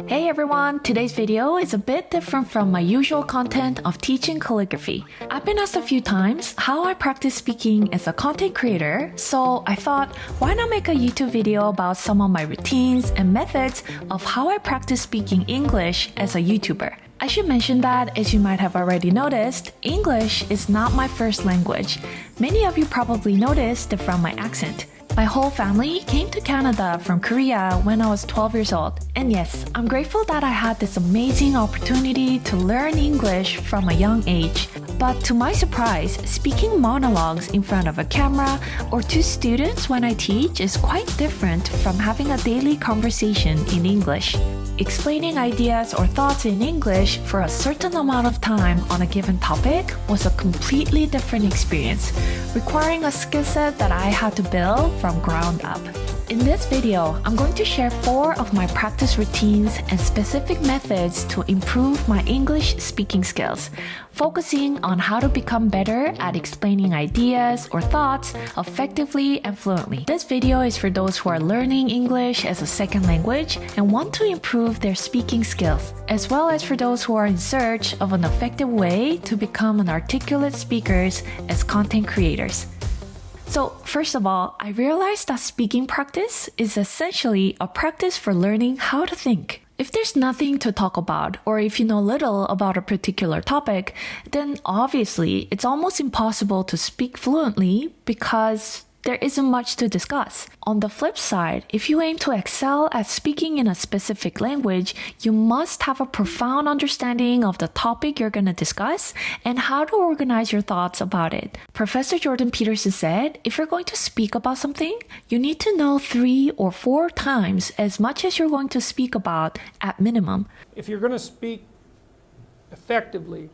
Hey everyone, today's video is a bit different from my usual content of teaching calligraphy. I've been asked a few times how I practice speaking as a content creator, so I thought, why not make a YouTube video about some of my routines and methods of how I practice speaking English as a YouTuber. I should mention that, as you might have already noticed, English is not my first language. Many of you probably noticed it from my accent. My whole family came to Canada from Korea when I was 12 years old. And yes, I'm grateful that I had this amazing opportunity to learn English from a young age. But to my surprise, speaking monologues in front of a camera or to students when I teach is quite different from having a daily conversation in English. Explaining ideas or thoughts in English for a certain amount of time on a given topic was a completely different experience, requiring a skill set that I had to build from ground up. In this video, I'm going to share 4 of my practice routines and specific methods to improve my English speaking skills, focusing on how to become better at explaining ideas or thoughts effectively and fluently. This video is for those who are learning English as a second language and want to improve their speaking skills, as well as for those who are in search of an effective way to become an articulate speakers as content creators. So first of all, I realized that speaking practice is essentially a practice for learning how to think. If there's nothing to talk about, or if you know little about a particular topic, then obviously it's almost impossible to speak fluently because there isn't much to discuss. On the flip side, if you aim to excel at speaking in a specific language, you must have a profound understanding of the topic you're going to discuss and how to organize your thoughts about it. Professor Jordan Peterson said, if you're going to speak about something, you need to know 3 or 4 times as much as you're going to speak about at minimum. If you're going to speak effectively,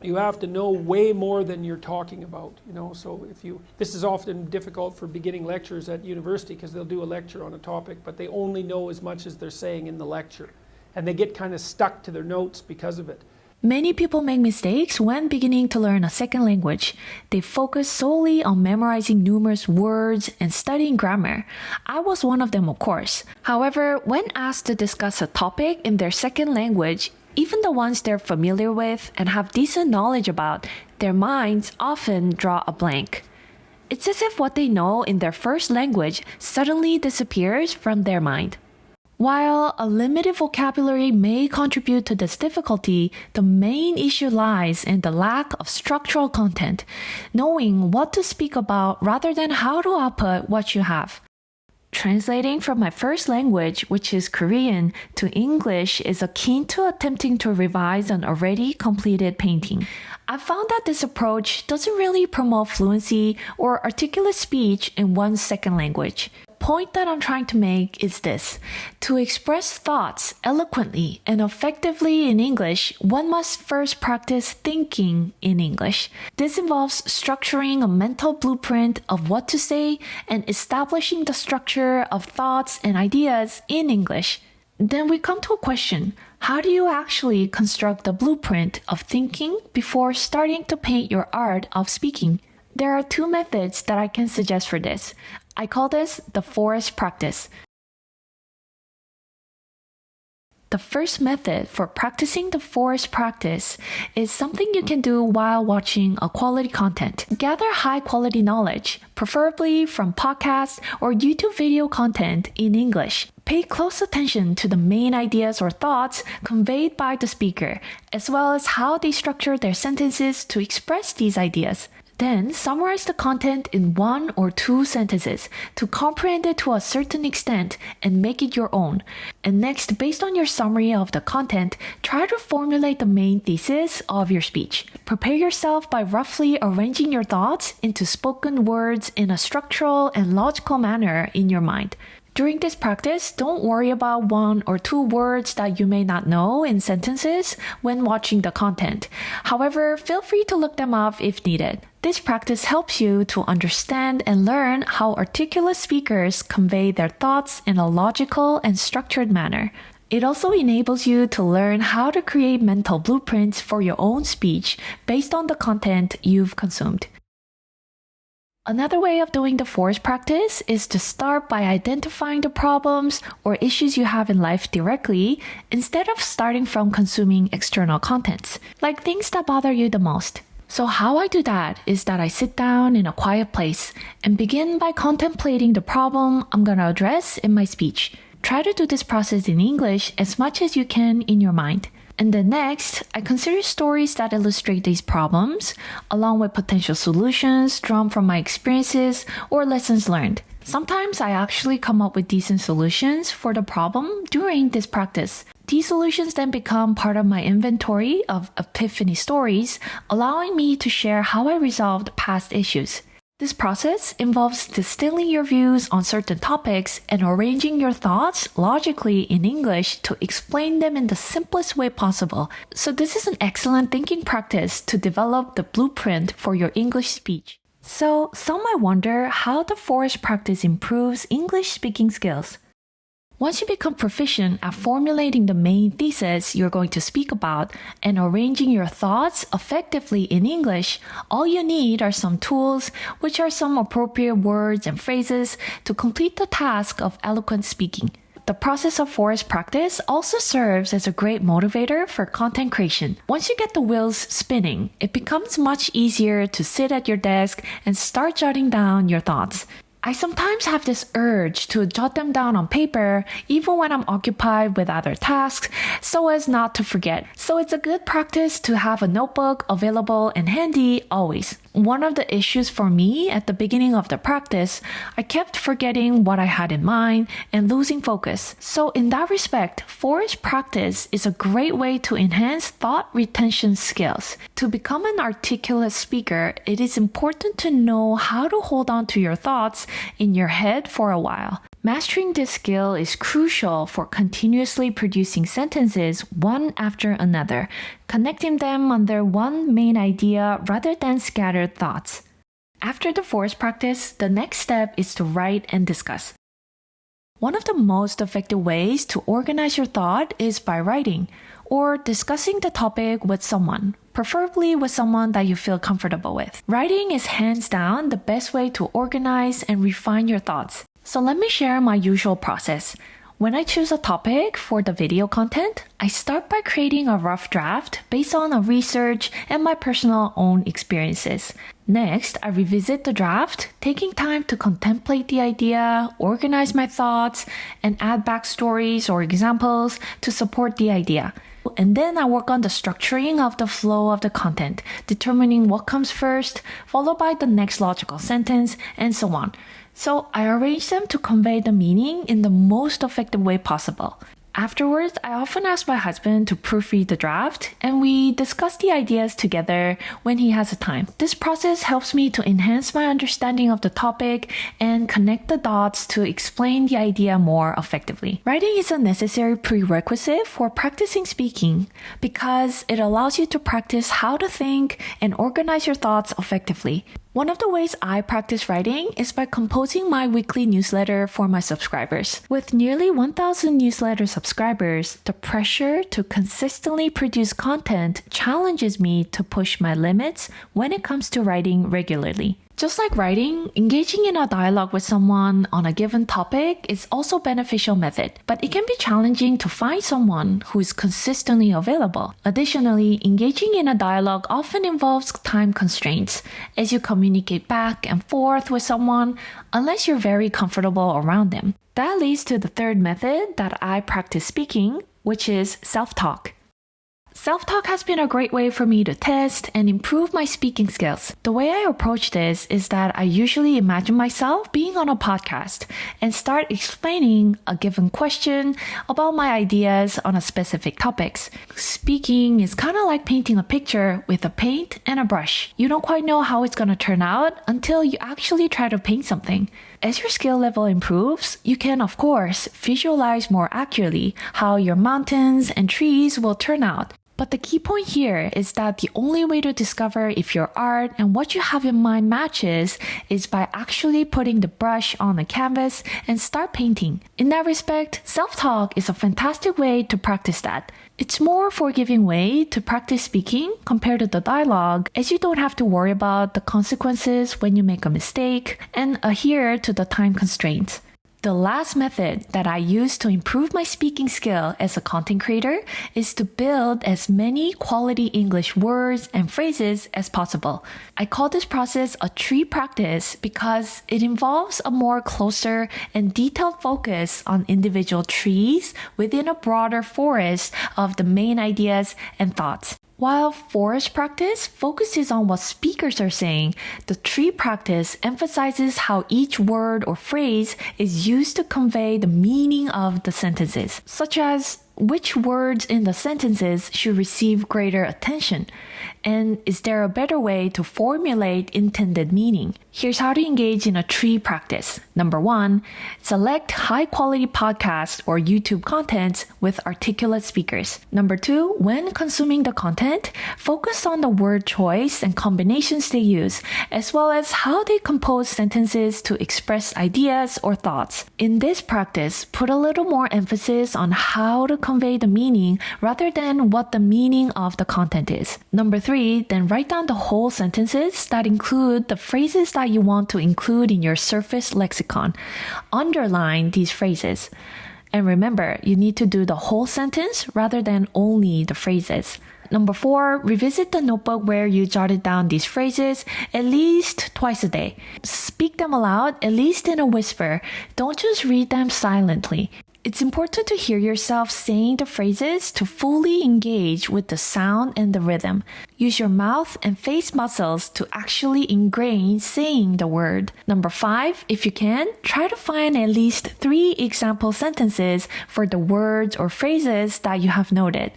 you have to know way more than you're talking about, so this is often difficult for beginning lecturers at university because they'll do a lecture on a topic, but they only know as much as they're saying in the lecture. And they get kind of stuck to their notes because of it. Many people make mistakes when beginning to learn a second language. They focus solely on memorizing numerous words and studying grammar. I was one of them, of course. However, when asked to discuss a topic in their second language, even the ones they're familiar with and have decent knowledge about, their minds often draw a blank. It's as if what they know in their first language suddenly disappears from their mind. While a limited vocabulary may contribute to this difficulty, the main issue lies in the lack of structural content, knowing what to speak about rather than how to output what you have. Translating from my first language, which is Korean, to English is akin to attempting to revise an already completed painting. I found that this approach doesn't really promote fluency or articulate speech in one's second language. The point that I'm trying to make is this. To express thoughts eloquently and effectively in English, one must first practice thinking in English. This involves structuring a mental blueprint of what to say and establishing the structure of thoughts and ideas in English. Then we come to a question. How do you actually construct the blueprint of thinking before starting to paint your art of speaking? There are 2 methods that I can suggest for this. I call this the forest practice. The first method for practicing the forest practice is something you can do while watching a quality content. Gather high quality knowledge, preferably from podcasts or YouTube video content in English. Pay close attention to the main ideas or thoughts conveyed by the speaker, as well as how they structure their sentences to express these ideas. Then summarize the content in 1 or 2 sentences to comprehend it to a certain extent and make it your own. And next, based on your summary of the content, try to formulate the main thesis of your speech. Prepare yourself by roughly arranging your thoughts into spoken words in a structural and logical manner in your mind. During this practice, don't worry about 1 or 2 words that you may not know in sentences when watching the content. However, feel free to look them up if needed. This practice helps you to understand and learn how articulate speakers convey their thoughts in a logical and structured manner. It also enables you to learn how to create mental blueprints for your own speech based on the content you've consumed. Another way of doing the forest practice is to start by identifying the problems or issues you have in life directly instead of starting from consuming external contents, like things that bother you the most. So how I do that is that I sit down in a quiet place and begin by contemplating the problem I'm going to address in my speech. Try to do this process in English as much as you can in your mind. And then next, I consider stories that illustrate these problems, along with potential solutions drawn from my experiences or lessons learned. Sometimes I actually come up with decent solutions for the problem during this practice. These solutions then become part of my inventory of epiphany stories, allowing me to share how I resolved past issues. This process involves distilling your views on certain topics and arranging your thoughts logically in English to explain them in the simplest way possible. So this is an excellent thinking practice to develop the blueprint for your English speech. So some might wonder how the forest practice improves English speaking skills. Once you become proficient at formulating the main thesis you're going to speak about and arranging your thoughts effectively in English, all you need are some tools, which are some appropriate words and phrases to complete the task of eloquent speaking. The process of forest practice also serves as a great motivator for content creation. Once you get the wheels spinning, it becomes much easier to sit at your desk and start jotting down your thoughts. I sometimes have this urge to jot them down on paper even when I'm occupied with other tasks so as not to forget. So it's a good practice to have a notebook available and handy always. One of the issues for me at the beginning of the practice, I kept forgetting what I had in mind and losing focus. So in that respect, forest practice is a great way to enhance thought retention skills. To become an articulate speaker, it is important to know how to hold on to your thoughts in your head for a while. Mastering this skill is crucial for continuously producing sentences one after another, connecting them under one main idea rather than scattered thoughts. After the forest practice, the next step is to write and discuss. One of the most effective ways to organize your thought is by writing or discussing the topic with someone, preferably with someone that you feel comfortable with. Writing is hands down the best way to organize and refine your thoughts. So let me share my usual process. When I choose a topic for the video content, I start by creating a rough draft based on a research and my personal own experiences. Next, I revisit the draft, taking time to contemplate the idea, organize my thoughts, and add backstories or examples to support the idea. And then I work on the structuring of the flow of the content, determining what comes first, followed by the next logical sentence, and so on. So I arrange them to convey the meaning in the most effective way possible. Afterwards, I often ask my husband to proofread the draft, and we discuss the ideas together when he has the time. This process helps me to enhance my understanding of the topic and connect the dots to explain the idea more effectively. Writing is a necessary prerequisite for practicing speaking because it allows you to practice how to think and organize your thoughts effectively. One of the ways I practice writing is by composing my weekly newsletter for my subscribers. With nearly 1,000 newsletter subscribers, the pressure to consistently produce content challenges me to push my limits when it comes to writing regularly. Just like writing, engaging in a dialogue with someone on a given topic is also a beneficial method, but it can be challenging to find someone who is consistently available. Additionally, engaging in a dialogue often involves time constraints as you communicate back and forth with someone unless you're very comfortable around them. That leads to the third method that I practice speaking, which is self-talk. Self-talk has been a great way for me to test and improve my speaking skills. The way I approach this is that I usually imagine myself being on a podcast and start explaining a given question about my ideas on a specific topics. Speaking is kind of like painting a picture with a paint and a brush. You don't quite know how it's going to turn out until you actually try to paint something. As your skill level improves, you can, of course, visualize more accurately how your mountains and trees will turn out. But the key point here is that the only way to discover if your art and what you have in mind matches is by actually putting the brush on the canvas and start painting. In that respect, self-talk is a fantastic way to practice that. It's more forgiving way to practice speaking compared to the dialogue, as you don't have to worry about the consequences when you make a mistake and adhere to the time constraints. The last method that I use to improve my speaking skill as a content creator is to build as many quality English words and phrases as possible. I call this process a tree practice because it involves a more closer and detailed focus on individual trees within a broader forest of the main ideas and thoughts. While forest practice focuses on what speakers are saying, the tree practice emphasizes how each word or phrase is used to convey the meaning of the sentences, such as which words in the sentences should receive greater attention, and is there a better way to formulate intended meaning? Here's how to engage in a tree practice. Number 1, select high-quality podcast or YouTube content with articulate speakers. Number 2, when consuming the content, focus on the word choice and combinations they use, as well as how they compose sentences to express ideas or thoughts. In this practice, put a little more emphasis on how to convey the meaning rather than what the meaning of the content is. Number 3, then write down the whole sentences that include the phrases that you want to include in your Surface lexicon. Underline these phrases. And remember, you need to do the whole sentence rather than only the phrases. Number 4, revisit the notebook where you jotted down these phrases at least twice a day. Speak them aloud, at least in a whisper. Don't just read them silently. It's important to hear yourself saying the phrases to fully engage with the sound and the rhythm. Use your mouth and face muscles to actually ingrain saying the word. Number 5, if you can, try to find at least 3 example sentences for the words or phrases that you have noted,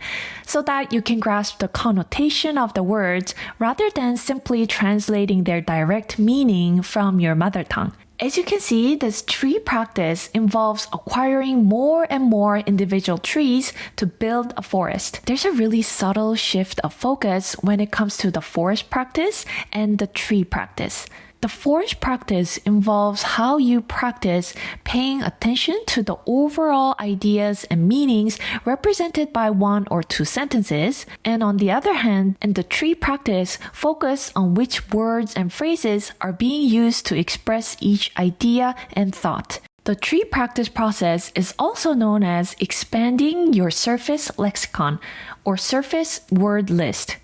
so that you can grasp the connotation of the words rather than simply translating their direct meaning from your mother tongue. As you can see, this tree practice involves acquiring more and more individual trees to build a forest. There's a really subtle shift of focus when it comes to the forest practice and the tree practice. The forest practice involves how you practice paying attention to the overall ideas and meanings represented by 1 or 2 sentences, and on the other hand, in the tree practice, focus on which words and phrases are being used to express each idea and thought. The tree practice process is also known as expanding your Surface lexicon or Surface word list.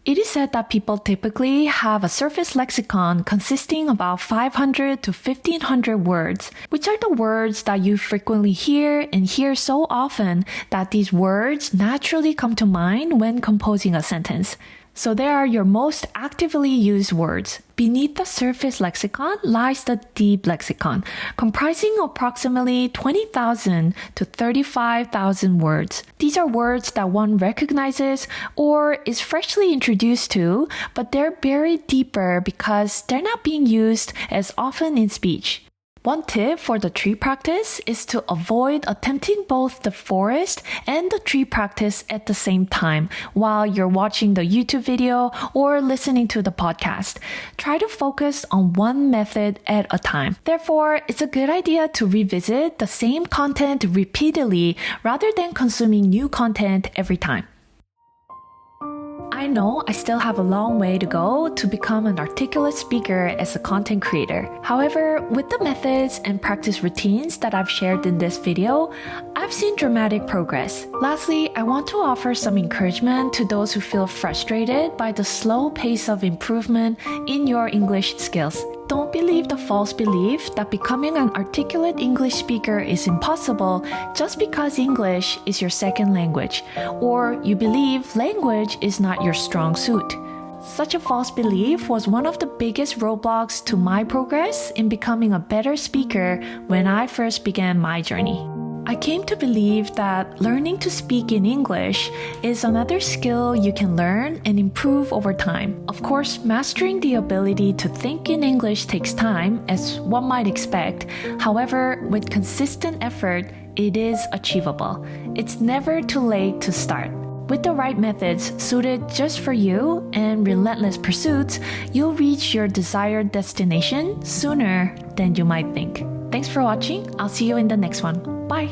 It is said that people typically have a Surface lexicon consisting about 500 to 1500 words, which are the words that you frequently hear and hear so often that these words naturally come to mind when composing a sentence. So they are your most actively used words. Beneath the Surface lexicon lies the Deep lexicon, comprising approximately 20,000 to 35,000 words. These are words that one recognizes or is freshly introduced to, but they're buried deeper because they're not being used as often in speech. One tip for the tree practice is to avoid attempting both the forest and the tree practice at the same time while you're watching the YouTube video or listening to the podcast. Try to focus on one method at a time. Therefore, it's a good idea to revisit the same content repeatedly rather than consuming new content every time. I know I still have a long way to go to become an articulate speaker as a content creator. However, with the methods and practice routines that I've shared in this video, I've seen dramatic progress. Lastly, I want to offer some encouragement to those who feel frustrated by the slow pace of improvement in your English skills. Don't believe the false belief that becoming an articulate English speaker is impossible just because English is your second language, or you believe language is not your strong suit. Such a false belief was one of the biggest roadblocks to my progress in becoming a better speaker when I first began my journey. I came to believe that learning to speak in English is another skill you can learn and improve over time. Of course, mastering the ability to think in English takes time, as one might expect. However, with consistent effort, it is achievable. It's never too late to start. With the right methods suited just for you and relentless pursuits, you'll reach your desired destination sooner than you might think. Thanks for watching. I'll see you in the next one. Bye.